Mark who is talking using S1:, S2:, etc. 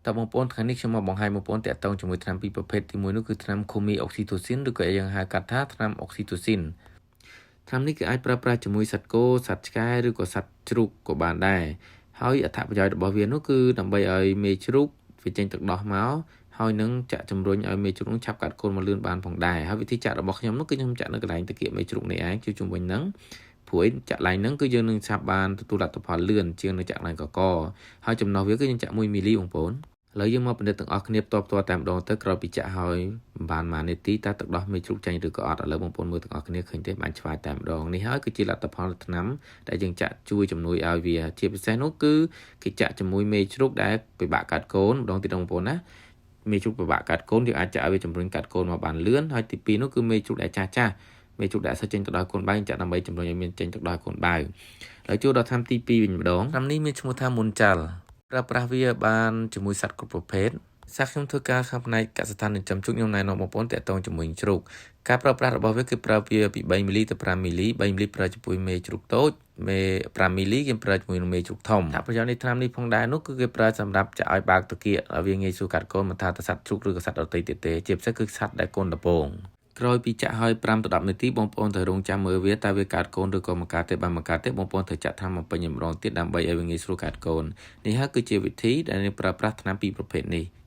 S1: តើបងប្អូនថ្ងៃនេះខ្ញុំមកបង្ហាញបងប្អូនតាក់ទងជាមួយថ្នាំពីរប្រភេទទីមួយនោះគឺថ្នាំ Cumi Oxytocin ឬក៏យើងហៅកាត់ថាថ្នាំ Oxytocin ថ្នាំនេះគឺអាចប្រើប្រាស់ជាមួយសត្វគោសត្វឆ្កែឬក៏សត្វជ្រូកក៏បានដែរហើយអត្ថប្រយោជន៍របស់វានោះគឺដើម្បីឲ្យមេជ្រូកវាចេញទឹកដោះមកហើយនឹងចាក់ជំរុញឲ្យមេជ្រូកឆាប់កាត់កូនមកលឿនបានផងដែរហើយវិធីចាក់របស់ខ្ញុំនោះគឺខ្ញុំចាក់នៅកន្លែងតាគៀកមេជ្រូកនេះឯងជួយជំវិញហ្នឹងព្រោះចាក់ឡើងហ្នឹងគឺយើងនឹងឆាប់បានទទួលលទ្ធផលលឿនជាងនៅចាក់ឡើងកកហើយចំណុះវាគឺយើងចាក់1មីលីបងប្អូនឥឡូវយើងមកពិនិត្យទាំងអស់គ្នាផ្ទាល់តែម្ដងទៅក្រោយពីចាក់ហើយបានមួយនាទីតើទឹកដោះមេជ្រូកចេញឬក៏អត់ឥឡូវបងប្អូនមើលទាំងអស់គ្នាឃើញទេបានឆ្វាយតែម្ដងនេះហើយគឺជាលទ្ធផលថ្នាំដែលយើងចាក់ជួយជំនួយឲ្យវាជាពិសេសនោះគឺគេចាក់ជាមួយមេជ្រូកដែលពិបាកកាត់កូនម្ដងទៀតបងប្អូនណាមេជ្រូកពិបាកកាត់កូនយើងអាចចាក់ឲ្យវាជំរុញកាត់កូនមកបានលឿនហើយទី2នោះគឺមេជ្រូកដែលចាស់មេជ្រូកដែលអត់សូវចេញទៅដល់កូនបើចាក់ដើម្បីជំរុញឲ្យមានចេញទៅដល់កូនបើហើយចូលដល់ថ្នាំទី2វិញម្ដងថ្នាំនេះមានឈ្មោះថាមុនចាល់ប្រើប្រាស់វាបានជាមួយសត្វគ្រប់ប្រភេទសាខ្ញុំធ្វើការខាងផ្នែកកសិដ្ឋានចិញ្ចឹមជ្រូកខ្ញុំណែនាំបងប្អូនតាក់ទងជាមួយជ្រូកការប្រើប្រាស់របស់វាគឺប្រើវាពី3មីលីទៅ5មីលី3មីលីប្រើជាមួយមេជ្រូកតូចមេ5មីលីគេប្រើជាមួយនឹងមេជ្រូកធំថាប្រយោជន៍នៃថ្នាំនេះផងដែរនោះគឺគេប្រើសម្រាប់ចាក់ឲ្យបើកតាគៀកឲ្យវាងាយស្រួលកាត់កូនមិនថាទៅសត្វជ្រូកឬក៏សត្វដទៃទៀតទេជាពិសេសគឺសត្វដែលកូនដំបូងក្រោយពីចាក់ហើយ5ទៅ10នាទីបងប្អូនត្រូវរងចាំមើលវាតើវាកាត់កូនឬក៏មិនកាត់ទេបើមិនកាត់ទេបងប្អូនត្រូវចាក់ថ្នាំមកពេញម្ដងទៀតដើម្បីឲ្យវាងាយស្រួលកាត់កូននេះហើយគឺជាវិធីដែលយើងប្រើប្រាស់ថ្នាំពីរប្រភេទនេះ